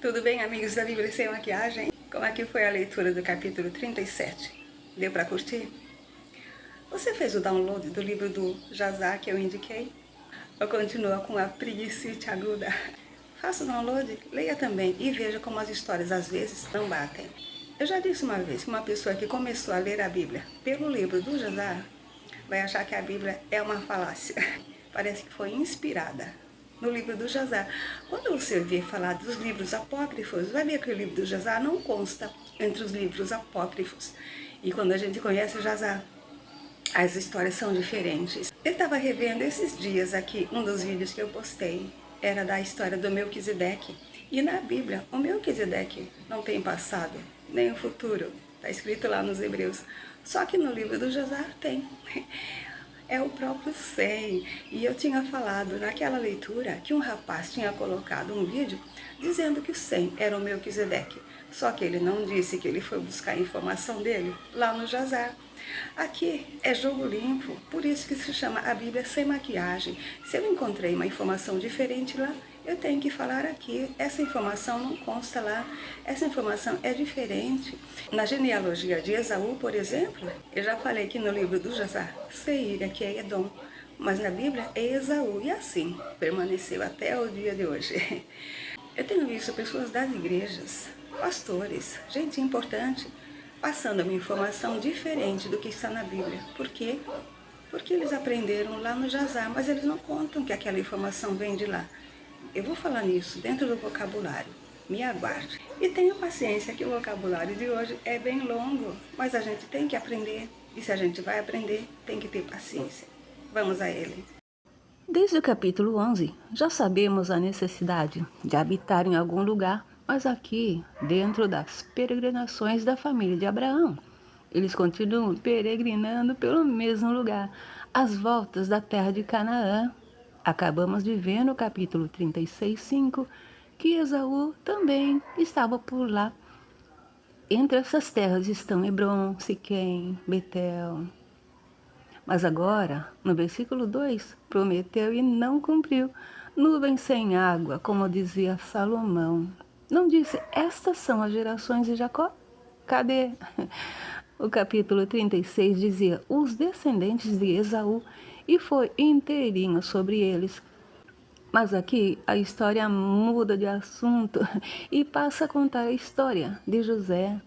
Tudo bem, amigos da Bíblia Sem Maquiagem? Como é que foi a leitura do capítulo 37? Deu para curtir? Você fez o download do livro do Jazar que eu indiquei? Ou continua com a preguiça te aguda? Faça o download, leia também e veja como as histórias às vezes não batem. Eu já disse uma vez que uma pessoa que começou a ler a Bíblia pelo livro do Jazar vai achar que a Bíblia é uma falácia. Parece que foi inspirada no livro do Jazar. Quando você vê falar dos livros apócrifos, vai ver que o livro do Jazar não consta entre os livros apócrifos. E quando a gente conhece o Jazar, as histórias são diferentes. Eu estava revendo esses dias aqui, um dos vídeos que eu postei era da história do Melquisedeque. E na Bíblia, o Melquisedeque não tem passado, nem o futuro. Está escrito lá nos Hebreus. Só que no livro do Jazar tem. É o próprio Sem. E eu tinha falado naquela leitura que um rapaz tinha colocado um vídeo dizendo que o Sem era o Melquisedeque. Só que ele não disse que ele foi buscar a informação dele lá no Jazar. Aqui é jogo limpo, por isso que se chama a Bíblia Sem Maquiagem. Se eu encontrei uma informação diferente lá, eu tenho que falar aqui. Essa informação não consta lá, essa informação é diferente. Na genealogia de Esaú, por exemplo, eu já falei que no livro do Jazar, Seir, que é Edom, mas na Bíblia é Esaú, e assim permaneceu até o dia de hoje. Eu tenho visto pessoas das igrejas, pastores, gente importante, passando uma informação diferente do que está na Bíblia. Por quê? Porque eles aprenderam lá no Jazar, mas eles não contam que aquela informação vem de lá. Eu vou falar nisso dentro do vocabulário. Me aguarde. E tenha paciência que o vocabulário de hoje é bem longo, mas a gente tem que aprender. E se a gente vai aprender, tem que ter paciência. Vamos a ele. Desde o capítulo 11, já sabemos a necessidade de habitar em algum lugar, mas aqui, dentro das peregrinações da família de Abraão, eles continuam peregrinando pelo mesmo lugar, às voltas da terra de Canaã. Acabamos de ver no capítulo 36:5 que Esaú também estava por lá. Entre essas terras estão Hebrom, Siquém, Betel. Mas agora, no versículo 2, prometeu e não cumpriu. Nuvem sem água, como dizia Salomão. Não disse, estas são as gerações de Jacó? Cadê? O capítulo 36 dizia, os descendentes de Esaú, e foi inteirinho sobre eles. Mas aqui a história muda de assunto e passa a contar a história de José.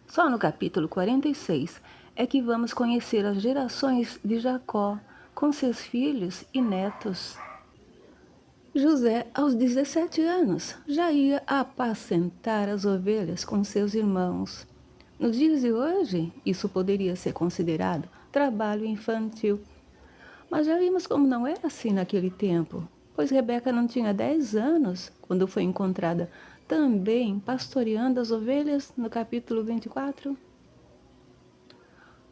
Só no capítulo 46 é que vamos conhecer as gerações de Jacó, com seus filhos e netos. José, aos 17 anos, já ia apacentar as ovelhas com seus irmãos. Nos dias de hoje, isso poderia ser considerado trabalho infantil. Mas já vimos como não era assim naquele tempo, pois Rebeca não tinha 10 anos quando foi encontrada também pastoreando as ovelhas no capítulo 24.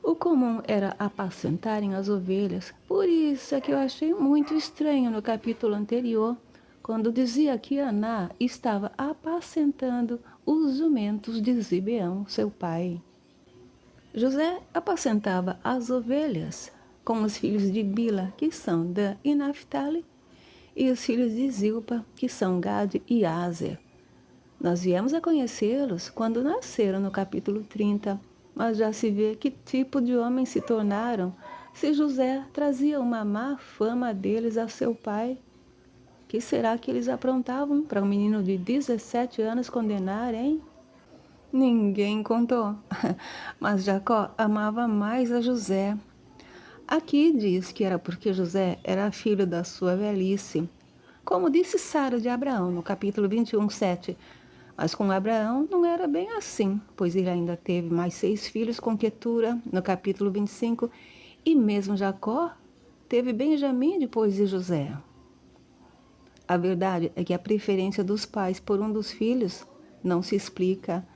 O comum era apacentarem as ovelhas, por isso é que eu achei muito estranho no capítulo anterior, quando dizia que Aná estava apacentando os jumentos de Zibeão, seu pai. José apacentava as ovelhas com os filhos de Bila, que são Dan e Naphtali, e os filhos de Zilpa, que são Gade e Aser. Nós viemos a conhecê-los quando nasceram no capítulo 30, mas já se vê que tipo de homens se tornaram se José trazia uma má fama deles a seu pai. Que será que eles aprontavam para um menino de 17 anos condenar, hein? Ninguém contou, mas Jacó amava mais a José. Aqui diz que era porque José era filho da sua velhice, como disse Sara de Abraão no capítulo 21:7. Mas com Abraão não era bem assim, pois ele ainda teve mais 6 filhos com Quetura, no capítulo 25, e mesmo Jacó teve Benjamim depois de José. A verdade é que a preferência dos pais por um dos filhos não se explica.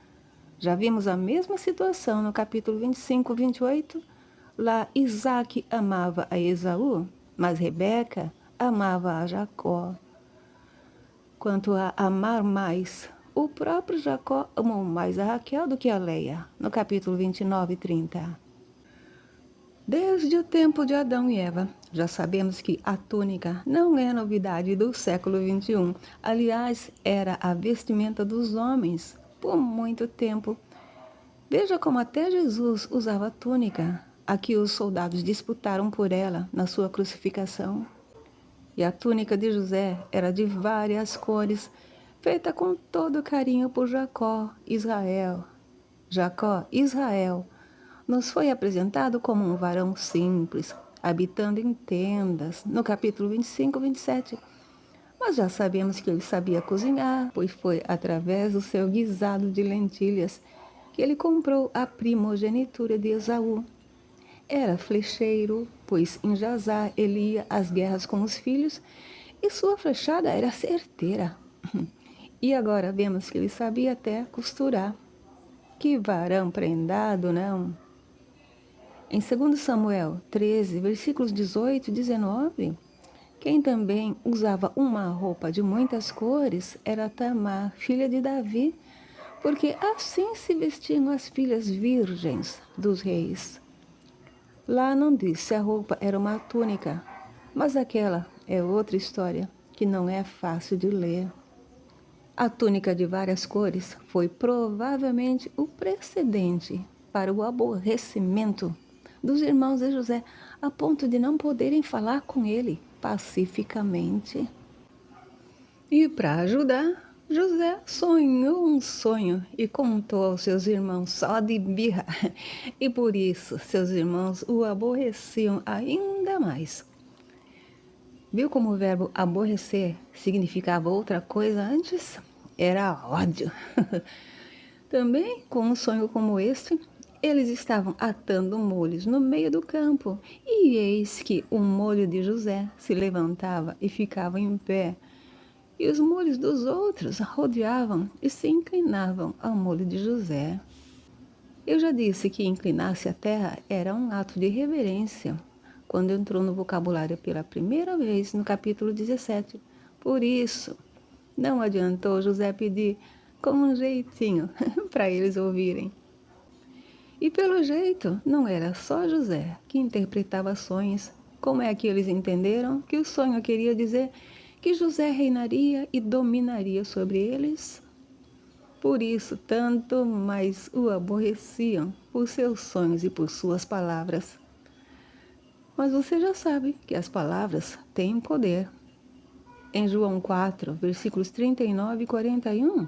Já vimos a mesma situação no capítulo 25:28. Lá Isaac amava a Esaú, mas Rebeca amava a Jacó. Quanto a amar mais, o próprio Jacó amou mais a Raquel do que a Leia, no capítulo 29:30. Desde o tempo de Adão e Eva, já sabemos que a túnica não é novidade do século XXI. Aliás, era a vestimenta dos homens por muito tempo. Veja como até Jesus usava túnica. Aqui os soldados disputaram por ela na sua crucificação. E a túnica de José era de várias cores, feita com todo carinho por Jacó, Israel. Jacó, Israel, nos foi apresentado como um varão simples, habitando em tendas, no capítulo 25, 27. Mas já sabemos que ele sabia cozinhar, pois foi através do seu guisado de lentilhas que ele comprou a primogenitura de Esaú. Era flecheiro, pois em Jazá ele ia às guerras com os filhos e sua flechada era certeira. E agora vemos que ele sabia até costurar. Que varão prendado, não? Em 2 Samuel 13, versículos 18 e 19, quem também usava uma roupa de muitas cores era Tamar, filha de Davi, porque assim se vestiam as filhas virgens dos reis. Lá não diz se a roupa era uma túnica, mas aquela é outra história que não é fácil de ler. A túnica de várias cores foi provavelmente o precedente para o aborrecimento dos irmãos de José, a ponto de não poderem falar com ele pacificamente. E para ajudar, José sonhou um sonho e contou aos seus irmãos só de birra. E por isso seus irmãos o aborreciam ainda mais. Viu como o verbo aborrecer significava outra coisa antes? Era ódio. Também, com um sonho como este, eles estavam atando molhos no meio do campo, e eis que o molho de José se levantava e ficava em pé, e os molhos dos outros rodeavam e se inclinavam ao molho de José. Eu já disse que inclinar-se à terra era um ato de reverência, quando entrou no vocabulário pela primeira vez no capítulo 17. Por isso, não adiantou José pedir com um jeitinho para eles ouvirem. E pelo jeito, não era só José que interpretava sonhos. Como é que eles entenderam que o sonho queria dizer que José reinaria e dominaria sobre eles? Por isso, tanto mais o aborreciam por seus sonhos e por suas palavras. Mas você já sabe que as palavras têm poder. Em João 4, versículos 39 e 41,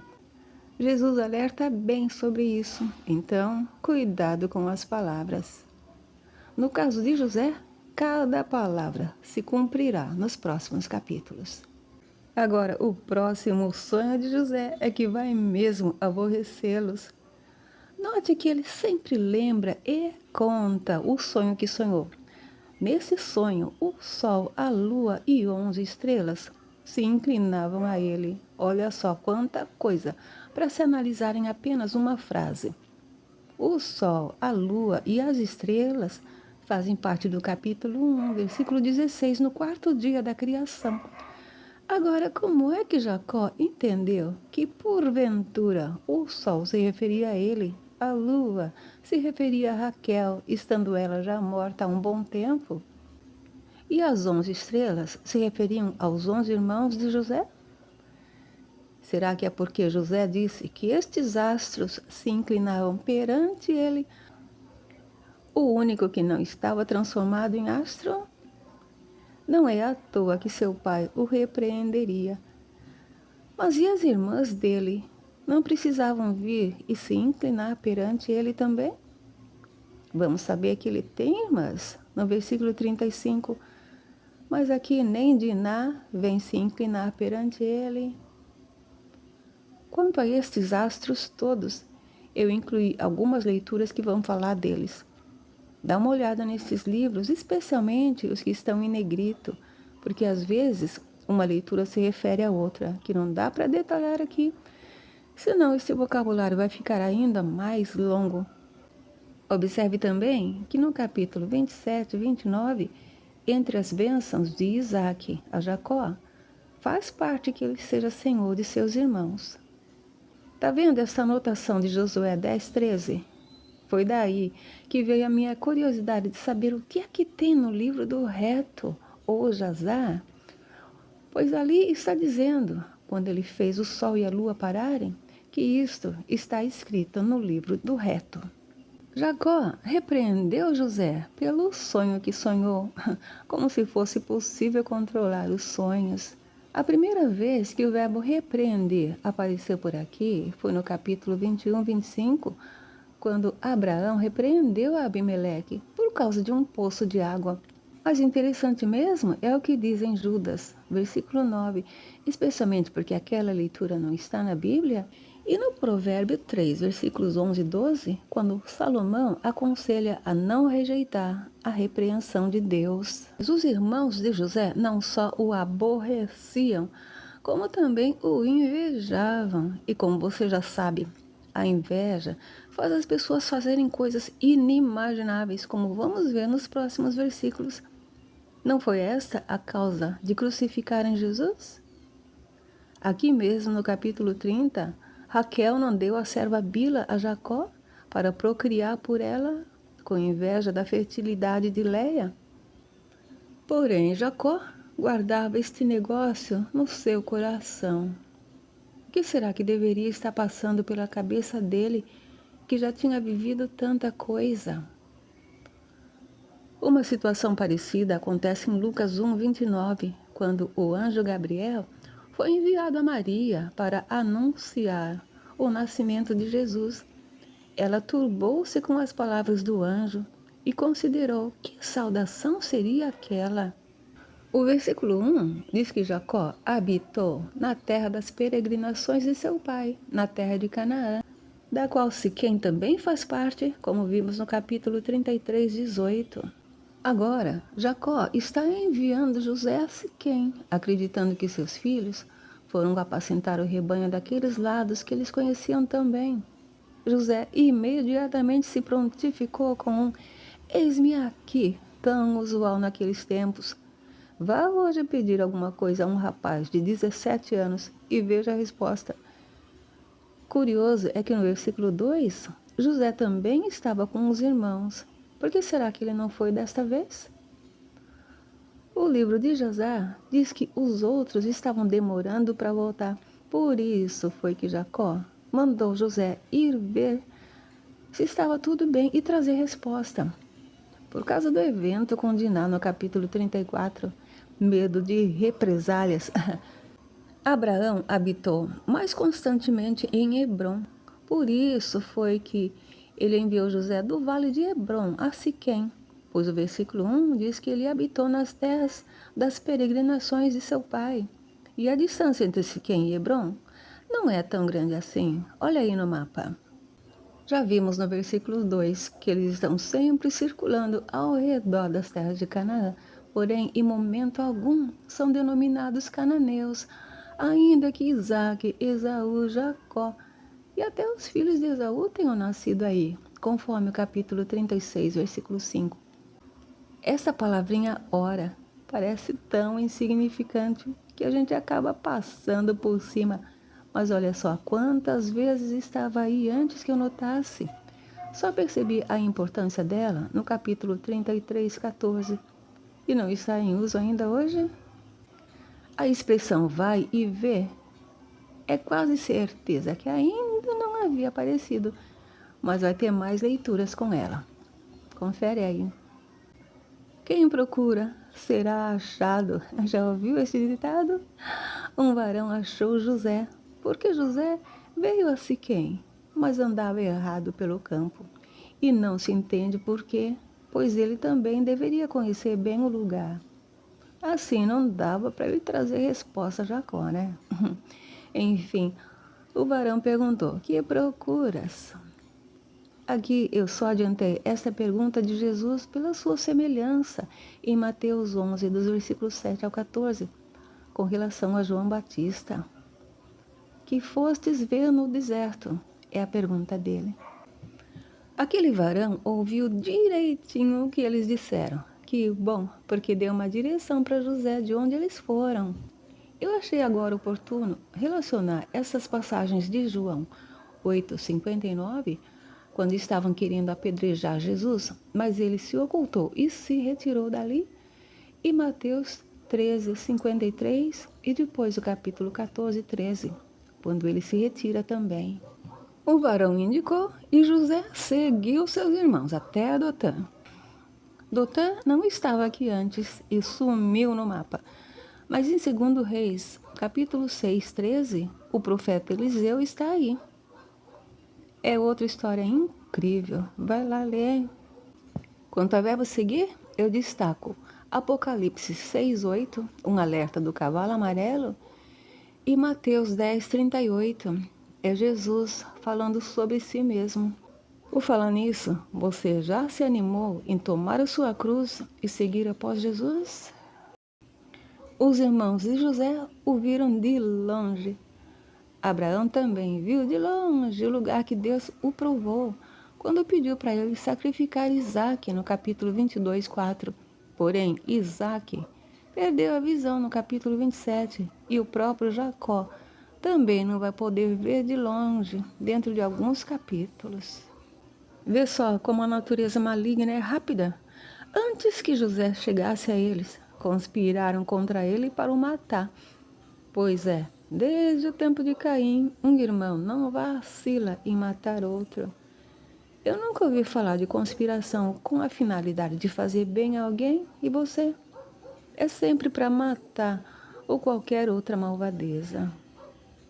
Jesus alerta bem sobre isso. Então, cuidado com as palavras. No caso de José, cada palavra se cumprirá nos próximos capítulos. Agora, o próximo sonho de José é que vai mesmo aborrecê-los. Note que ele sempre lembra e conta o sonho que sonhou. Nesse sonho, o sol, a lua e 11 estrelas se inclinavam a ele. Olha só quanta coisa para se analisar em apenas uma frase. O sol, a lua e as estrelas fazem parte do capítulo 1, versículo 16, no quarto dia da criação. Agora, como é que Jacó entendeu que, porventura, o sol se referia a ele, a lua se referia a Raquel, estando ela já morta há um bom tempo? E as 11 estrelas se referiam aos 11 irmãos de José? Será que é porque José disse que estes astros se inclinavam perante ele, o único que não estava transformado em astro? Não é à toa que seu pai o repreenderia. Mas e as irmãs dele? Não precisavam vir e se inclinar perante ele também? Vamos saber que ele tem irmãs, no versículo 35. Mas aqui nem Diná vem se inclinar perante ele. Quanto a estes astros todos, eu incluí algumas leituras que vão falar deles. Dá uma olhada nesses livros, especialmente os que estão em negrito, porque às vezes uma leitura se refere à outra, que não dá para detalhar aqui, senão esse vocabulário vai ficar ainda mais longo. Observe também que no capítulo 27 e 29, entre as bênçãos de Isaac a Jacó, faz parte que ele seja senhor de seus irmãos. Está vendo essa anotação de Josué 10, 13? Foi daí que veio a minha curiosidade de saber o que é que tem no livro do reto, ou Jazar, pois ali está dizendo, quando ele fez o sol e a lua pararem, que isto está escrito no livro do reto. Jacó repreendeu José pelo sonho que sonhou, como se fosse possível controlar os sonhos. A primeira vez que o verbo repreender apareceu por aqui foi no capítulo 21, 25, quando Abraão repreendeu Abimeleque por causa de um poço de água. Mas interessante mesmo é o que diz em Judas, versículo 9, especialmente porque aquela leitura não está na Bíblia, e no Provérbio 3, versículos 11 e 12, quando Salomão aconselha a não rejeitar a repreensão de Deus. Os irmãos de José não só o aborreciam, como também o invejavam. E como você já sabe, a inveja faz as pessoas fazerem coisas inimagináveis, como vamos ver nos próximos versículos. Não foi esta a causa de crucificarem Jesus? Aqui mesmo no capítulo 30, Raquel não deu a serva Bila a Jacó para procriar por ela, com inveja da fertilidade de Leia? Porém, Jacó guardava este negócio no seu coração. O que será que deveria estar passando pela cabeça dele, que já tinha vivido tanta coisa? Uma situação parecida acontece em Lucas 1, 29, quando o anjo Gabriel foi enviado a Maria para anunciar o nascimento de Jesus. Ela turbou-se com as palavras do anjo e considerou que saudação seria aquela. O versículo 1 diz que Jacó habitou na terra das peregrinações de seu pai, na terra de Canaã, da qual Siquém também faz parte, como vimos no capítulo 33, 18. Agora, Jacó está enviando José a Siquém, acreditando que seus filhos foram apacentar o rebanho daqueles lados que eles conheciam também. José imediatamente se prontificou com um "eis-me aqui", tão usual naqueles tempos. Vá hoje pedir alguma coisa a um rapaz de 17 anos e veja a resposta. Curioso é que no versículo 2, José também estava com os irmãos. Por que será que ele não foi desta vez? O livro de José diz que os outros estavam demorando para voltar. Por isso foi que Jacó mandou José ir ver se estava tudo bem e trazer resposta. Por causa do evento com Diná no capítulo 34, medo de represálias, Abraão habitou mais constantemente em Hebrom. Por isso foi que ele enviou José do vale de Hebrom a Siquém, pois o versículo 1 diz que ele habitou nas terras das peregrinações de seu pai. E a distância entre Siquém e Hebrom não é tão grande assim. Olha aí no mapa. Já vimos no versículo 2 que eles estão sempre circulando ao redor das terras de Canaã, porém, em momento algum, são denominados cananeus, ainda que Isaque, Esaú, Jacó e até os filhos de Esaú tenham nascido aí, conforme o capítulo 36, versículo 5. Essa palavrinha ora parece tão insignificante que a gente acaba passando por cima. Mas olha só quantas vezes estava aí antes que eu notasse. Só percebi a importância dela no capítulo 33, 14. E não está em uso ainda hoje? A expressão vai e vê é quase certeza que ainda não havia aparecido, mas vai ter mais leituras com ela. Confere aí. Quem procura será achado. Já ouviu esse ditado? Um varão achou José, porque José veio a Siquém, mas andava errado pelo campo. E não se entende por quê, pois ele também deveria conhecer bem o lugar. Assim não dava para ele trazer resposta a Jacó, né? Enfim, o varão perguntou: que procuras? Aqui eu só adiantei esta pergunta de Jesus pela sua semelhança em Mateus 11, dos versículos 7 ao 14, com relação a João Batista. Que fostes ver no deserto? É a pergunta dele. Aquele varão ouviu direitinho o que eles disseram. Que bom, porque deu uma direção para José de onde eles foram. Eu achei agora oportuno relacionar essas passagens de João 8:59 quando estavam querendo apedrejar Jesus, mas ele se ocultou e se retirou dali. E Mateus 13, 53 e depois o capítulo 14, 13, quando ele se retira também. O varão indicou e José seguiu seus irmãos até Dotã. Dotã não estava aqui antes e sumiu no mapa. Mas em 2 Reis, capítulo 6, 13, o profeta Eliseu está aí. É outra história incrível. Vai lá ler. Quanto a verbo seguir, eu destaco Apocalipse 6, 8, um alerta do cavalo amarelo, e Mateus 10, 38, é Jesus falando sobre si mesmo. Por falar nisso, você já se animou em tomar a sua cruz e seguir após Jesus? Os irmãos de José o viram de longe. Abraão também viu de longe o lugar que Deus o provou, quando pediu para ele sacrificar Isaque no capítulo 22, 4. Porém, Isaque perdeu a visão no capítulo 27 e o próprio Jacó também não vai poder ver de longe dentro de alguns capítulos. Vê só como a natureza maligna é rápida. Antes que José chegasse a eles, conspiraram contra ele para o matar. Pois é, desde o tempo de Caim, um irmão não vacila em matar outro. Eu nunca ouvi falar de conspiração com a finalidade de fazer bem a alguém, e você? É sempre para matar ou qualquer outra malvadeza.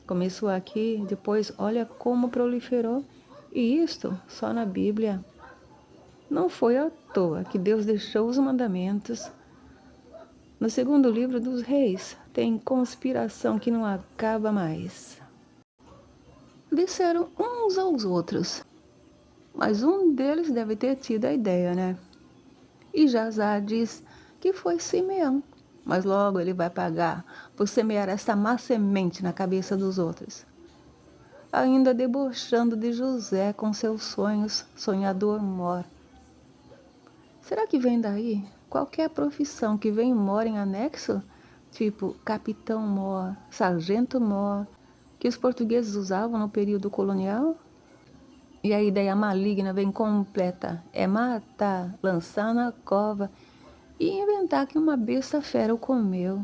Começou aqui, depois olha como proliferou, e isto só na Bíblia. Não foi à toa que Deus deixou os mandamentos. No segundo livro dos Reis, tem conspiração que não acaba mais. Disseram uns aos outros, mas um deles deve ter tido a ideia, né? E Jazar diz que foi Simeão, mas logo ele vai pagar por semear essa má semente na cabeça dos outros. Ainda debochando de José com seus sonhos, sonhador mor. Será que vem daí? Qualquer profissão que vem mor em anexo, tipo capitão mor, sargento mor, que os portugueses usavam no período colonial? E a ideia maligna vem completa, é matar, lançar na cova e inventar que uma besta fera o comeu.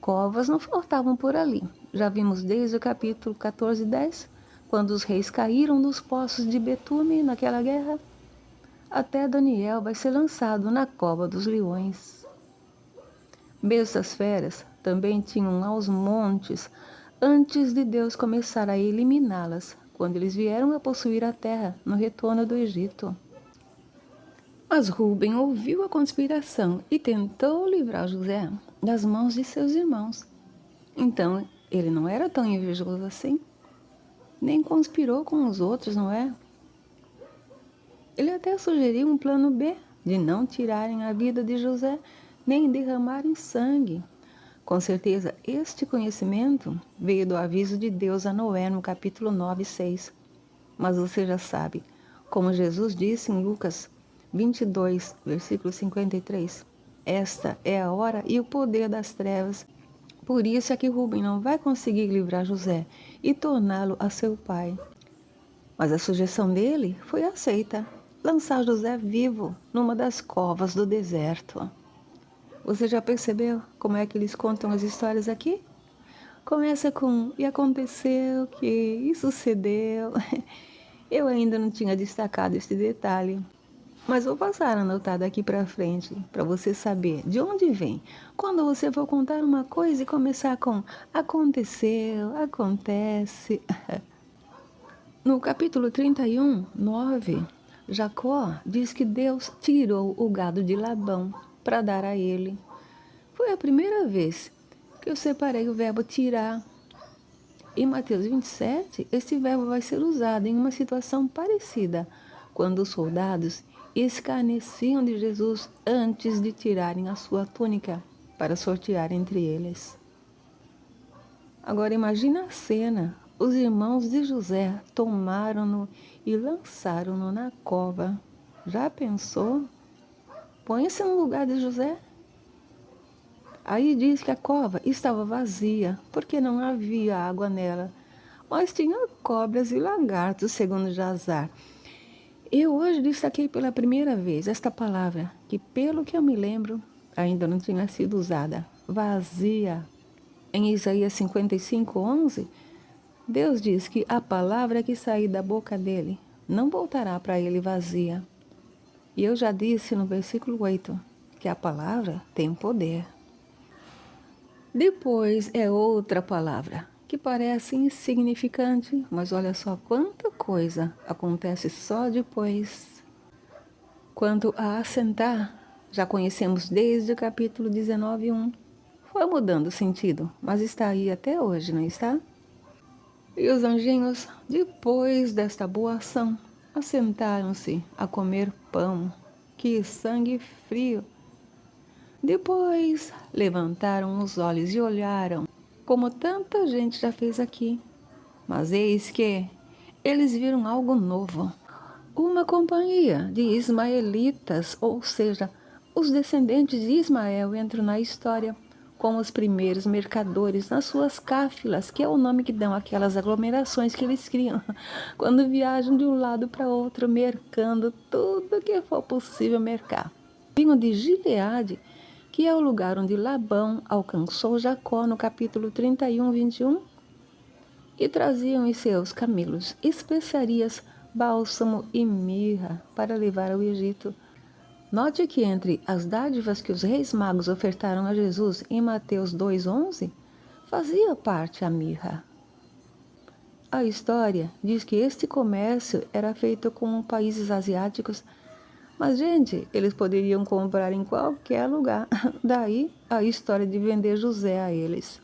Covas não faltavam por ali. Já vimos desde o capítulo 14, 10, quando os reis caíram nos poços de betume naquela guerra. Até Daniel vai ser lançado na cova dos leões. Bestas feras também tinham aos montes antes de Deus começar a eliminá-las, quando eles vieram a possuir a terra no retorno do Egito. Mas Rúben ouviu a conspiração e tentou livrar José das mãos de seus irmãos. Então, ele não era tão invejoso assim, nem conspirou com os outros, não é? Ele até sugeriu um plano B, de não tirarem a vida de José, nem derramarem sangue. Com certeza, este conhecimento veio do aviso de Deus a Noé no capítulo 9, 6. Mas você já sabe, como Jesus disse em Lucas 22, versículo 53, esta é a hora e o poder das trevas. Por isso é que Rúben não vai conseguir livrar José e torná-lo a seu pai. Mas a sugestão dele foi aceita, lançar José vivo numa das covas do deserto. Você já percebeu como é que eles contam as histórias aqui? Começa com, e aconteceu que, e sucedeu. Eu ainda não tinha destacado esse detalhe, mas vou passar a anotar daqui para frente, para você saber de onde vem. Quando você for contar uma coisa e começar com aconteceu, acontece. No capítulo 31, 9, Jacó diz que Deus tirou o gado de Labão para dar a ele. Foi a primeira vez que eu separei o verbo tirar. Em Mateus 27, esse verbo vai ser usado em uma situação parecida, quando os soldados escarneciam de Jesus antes de tirarem a sua túnica para sortear entre eles. Agora imagina a cena. Os irmãos de José tomaram-no e lançaram-no na cova. Já pensou? Põe-se no lugar de José. Aí diz que a cova estava vazia, porque não havia água nela. Mas tinha cobras e lagartos, segundo Jazar. Eu hoje destaquei pela primeira vez esta palavra, que pelo que eu me lembro, ainda não tinha sido usada, vazia. Em Isaías 55:11, Deus diz que a palavra que sair da boca dele não voltará para ele vazia. E eu já disse no versículo 8 que a palavra tem poder. Depois é outra palavra, que parece insignificante, mas olha só quanta coisa acontece só depois. Quanto a assentar, já conhecemos desde o capítulo 19:1. Foi mudando o sentido, mas está aí até hoje, não está? E os anjinhos, depois desta boa ação, assentaram-se a comer pão. Que sangue frio! Depois levantaram os olhos e olharam, como tanta gente já fez aqui. Mas eis que eles viram algo novo. Uma companhia de ismaelitas, ou seja, os descendentes de Ismael entram na história como os primeiros mercadores nas suas cáfilas, que é o nome que dão aquelas aglomerações que eles criam quando viajam de um lado para outro, mercando tudo que for possível mercar. Vinham de Gileade, que é o lugar onde Labão alcançou Jacó no capítulo 31:21, e traziam em seus camelos especiarias, bálsamo e mirra para levar ao Egito. Note que entre as dádivas que os reis magos ofertaram a Jesus em Mateus 2:11, fazia parte a mirra. A história diz que este comércio era feito com países asiáticos, mas, gente, eles poderiam comprar em qualquer lugar. Daí a história de vender José a eles.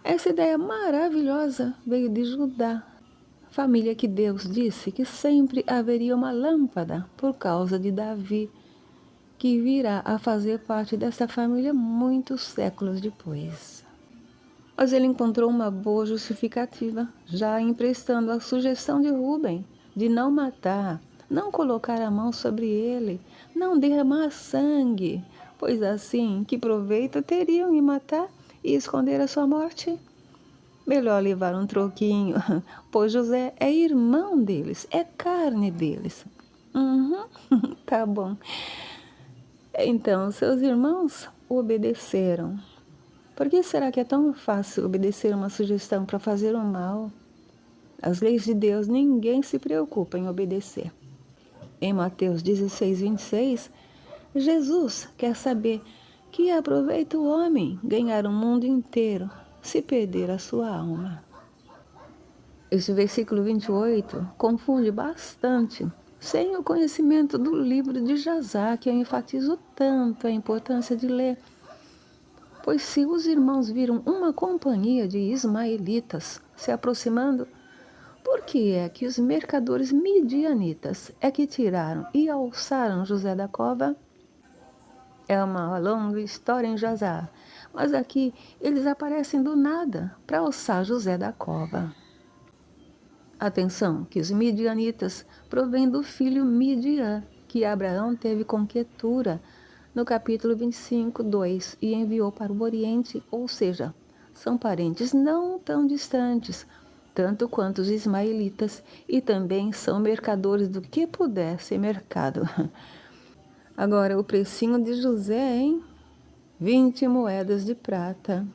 Essa ideia maravilhosa veio de Judá, família que Deus disse que sempre haveria uma lâmpada por causa de Davi, que virá a fazer parte dessa família muitos séculos depois. Mas ele encontrou uma boa justificativa, já emprestando a sugestão de Rubem de não matar, não colocar a mão sobre ele, não derramar sangue, pois assim que proveito teriam em matar e esconder a sua morte? Melhor levar um troquinho, pois José é irmão deles, é carne deles. Tá bom. Então, seus irmãos obedeceram. Por que será que é tão fácil obedecer uma sugestão para fazer o mal? As leis de Deus ninguém se preocupa em obedecer. Em Mateus 16:26, Jesus quer saber que aproveita o homem ganhar o mundo inteiro se perder a sua alma. Esse versículo 28 confunde bastante, sem o conhecimento do livro de Jazá, que eu enfatizo tanto a importância de ler. Pois se os irmãos viram uma companhia de ismaelitas se aproximando, por que é que os mercadores midianitas é que tiraram e alçaram José da cova? É uma longa história em Jazá, mas aqui eles aparecem do nada para alçar José da cova. Atenção, que os midianitas provêm do filho Midian, que Abraão teve com Quetura, no capítulo 25:2, e enviou para o Oriente, ou seja, são parentes não tão distantes, tanto quanto os ismaelitas, e também são mercadores do que puder ser mercado. Agora, o precinho de José, hein? 20 moedas de prata.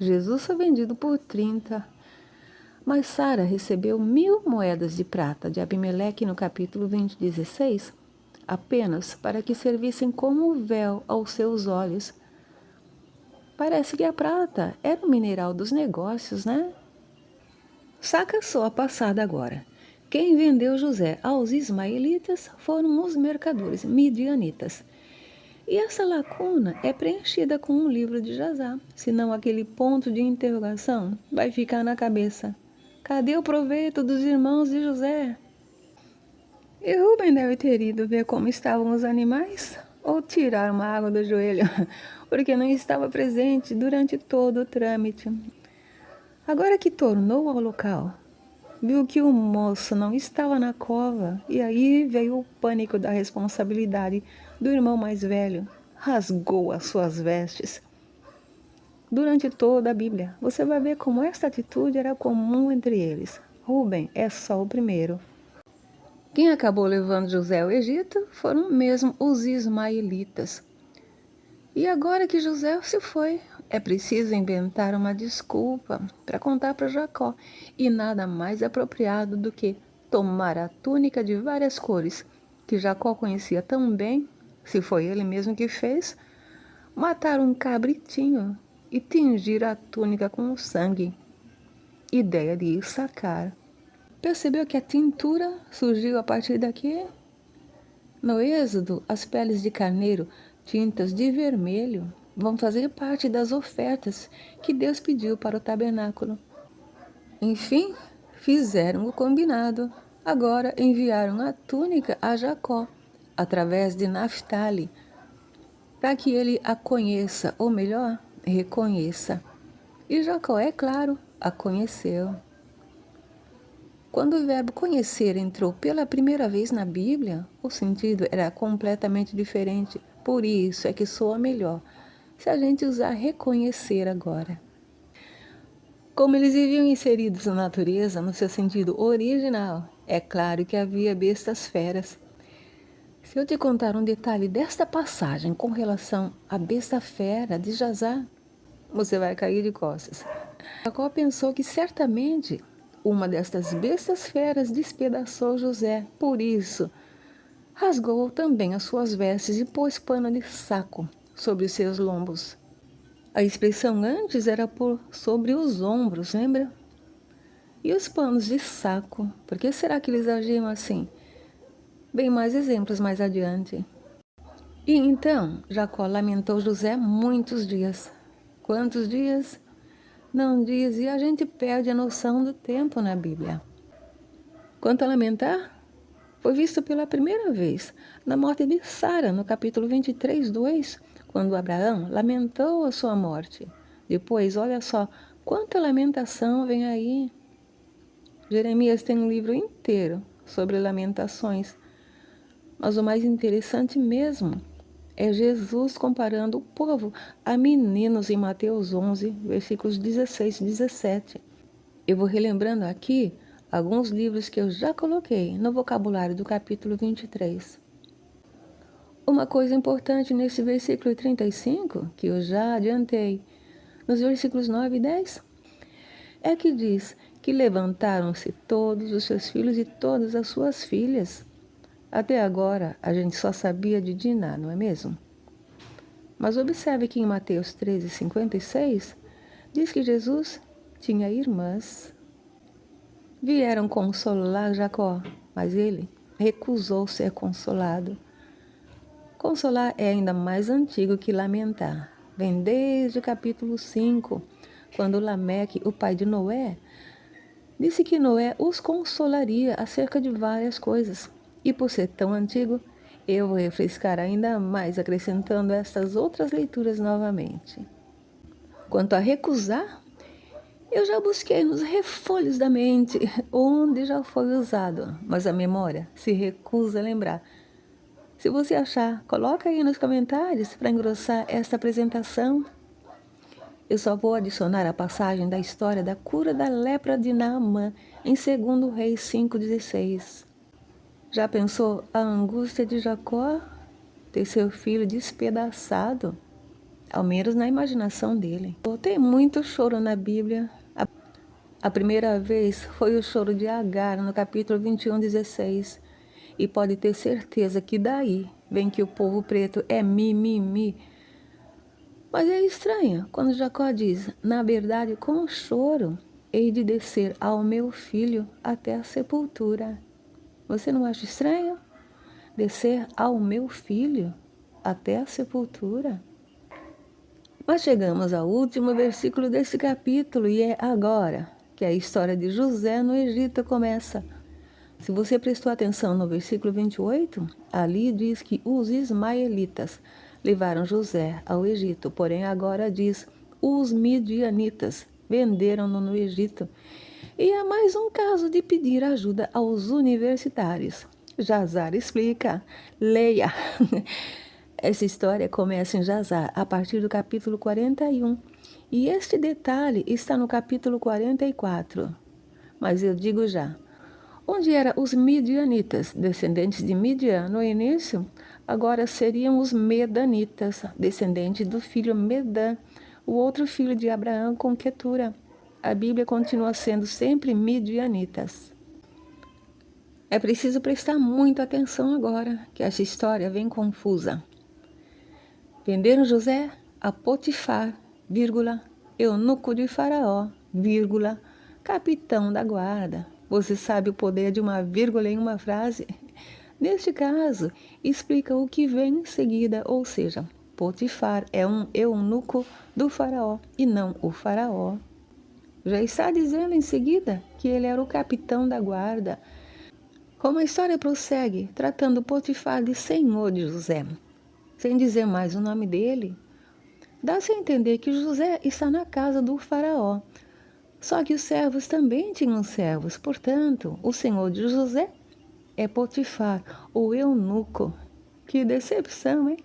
Jesus foi vendido por 30. Mas Sara recebeu 1.000 moedas de prata de Abimeleque no capítulo 20:16, apenas para que servissem como véu aos seus olhos. Parece que a prata era o mineral dos negócios, né? Saca só a passada agora. Quem vendeu José aos ismaelitas foram os mercadores midianitas. E essa lacuna é preenchida com um livro de Jazá, senão aquele ponto de interrogação vai ficar na cabeça. Cadê o proveito dos irmãos de José? E Rubem deve ter ido ver como estavam os animais, ou tirar uma água do joelho, porque não estava presente durante todo o trâmite. Agora que tornou ao local, viu que o moço não estava na cova, e aí veio o pânico da responsabilidade do irmão mais velho. Rasgou as suas vestes. Durante toda a Bíblia, você vai ver como esta atitude era comum entre eles. Rubem é só o primeiro. Quem acabou levando José ao Egito foram mesmo os ismaelitas. E agora que José se foi, é preciso inventar uma desculpa para contar para Jacó. E nada mais apropriado do que tomar a túnica de várias cores, que Jacó conhecia tão bem, se foi ele mesmo que fez, matar um cabritinho e tingir a túnica com o sangue. Ideia de Issacar. Percebeu que a tintura surgiu a partir daqui? No Êxodo, as peles de carneiro tintas de vermelho vão fazer parte das ofertas que Deus pediu para o tabernáculo. Enfim, fizeram o combinado. Agora enviaram a túnica a Jacó, através de Naftali, para que ele a conheça, ou melhor, reconheça. E Jacó, é claro, a conheceu. Quando o verbo conhecer entrou pela primeira vez na Bíblia, o sentido era completamente diferente. Por isso é que soa melhor se a gente usar reconhecer agora. Como eles viviam inseridos na natureza, no seu sentido original, é claro que havia bestas feras. Se eu te contar um detalhe desta passagem com relação à besta fera de Jazar, você vai cair de costas. Jacó pensou que certamente uma destas bestas feras despedaçou José. Por isso, rasgou também as suas vestes e pôs pano de saco sobre os seus lombos. A expressão antes era por sobre os ombros, lembra? E os panos de saco, por que será que eles agiam assim? Bem mais exemplos mais adiante. E então Jacó lamentou José muitos dias. Quantos dias? Não diz, e a gente perde a noção do tempo na Bíblia. Quanto a lamentar, foi visto pela primeira vez na morte de Sara, no capítulo 23, 2, quando Abraão lamentou a sua morte. Depois, olha só, quanta lamentação vem aí. Jeremias tem um livro inteiro sobre lamentações. Mas o mais interessante mesmo é Jesus comparando o povo a meninos em Mateus 11, versículos 16 e 17. Eu vou relembrando aqui alguns livros que eu já coloquei no vocabulário do capítulo 23. Uma coisa importante nesse versículo 35, que eu já adiantei, nos versículos 9 e 10, é que diz que levantaram-se todos os seus filhos e todas as suas filhas. Até agora, a gente só sabia de Diná, não é mesmo? Mas observe que em Mateus 13, 56, diz que Jesus tinha irmãs. Vieram consolar Jacó, mas ele recusou ser consolado. Consolar é ainda mais antigo que lamentar. Vem desde o capítulo 5, quando Lameque, o pai de Noé, disse que Noé os consolaria acerca de várias coisas. E por ser tão antigo, eu vou refrescar ainda mais, acrescentando estas outras leituras novamente. Quanto a recusar, eu já busquei nos refolhos da mente, onde já foi usado, mas a memória se recusa a lembrar. Se você achar, coloca aí nos comentários para engrossar esta apresentação. Eu só vou adicionar a passagem da história da cura da lepra de Naamã em 2 Reis 5,16. Já pensou a angústia de Jacó ter seu filho despedaçado? Ao menos na imaginação dele. Tem muito choro na Bíblia. A primeira vez foi o choro de Agar, no capítulo 21, 16. E pode ter certeza que daí vem que o povo preto é mimimi. Mas é estranho quando Jacó diz, na verdade, com choro, hei de descer ao meu filho até a sepultura. Você não acha estranho? Descer ao meu filho até a sepultura? Mas chegamos ao último versículo desse capítulo e é agora que a história de José no Egito começa. Se você prestou atenção no versículo 28, ali diz que os ismaelitas levaram José ao Egito, porém agora diz os midianitas venderam-no no Egito. E é mais um caso de pedir ajuda aos universitários. Jazar explica. Leia. Essa história começa em Jazar, a partir do capítulo 41. E este detalhe está no capítulo 44. Mas eu digo já, onde eram os midianitas, descendentes de Midian no início, agora seriam os medanitas, descendentes do filho Medã, o outro filho de Abraão com Quetura. A Bíblia continua sendo sempre midianitas. É preciso prestar muita atenção agora, que essa história vem confusa. Venderam José a Potifar, eunuco de Faraó, capitão da guarda. Você sabe o poder de uma vírgula em uma frase? Neste caso, explica o que vem em seguida, ou seja, Potifar é um eunuco do Faraó e não o Faraó. Já está dizendo em seguida que ele era o capitão da guarda. Como a história prossegue, tratando Potifar de senhor de José, sem dizer mais o nome dele, dá-se a entender que José está na casa do Faraó. Só que os servos também tinham servos, portanto, o senhor de José é Potifar, o eunuco. Que decepção, hein?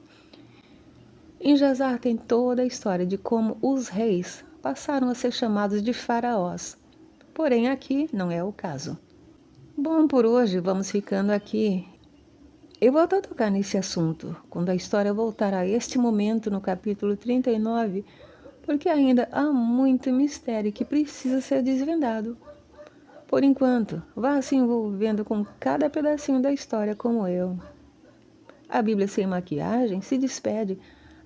Em Jazar tem toda a história de como os reis passaram a ser chamados de faraós. Porém, aqui não é o caso. Bom, por hoje vamos ficando aqui. Eu volto a tocar nesse assunto quando a história voltar a este momento no capítulo 39, porque ainda há muito mistério que precisa ser desvendado. Por enquanto, vá se envolvendo com cada pedacinho da história como eu. A Bíblia Sem Maquiagem se despede,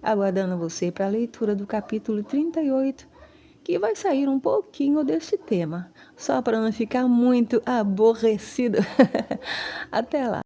aguardando você para a leitura do capítulo 38, que vai sair um pouquinho deste tema, só para não ficar muito aborrecido. Até lá!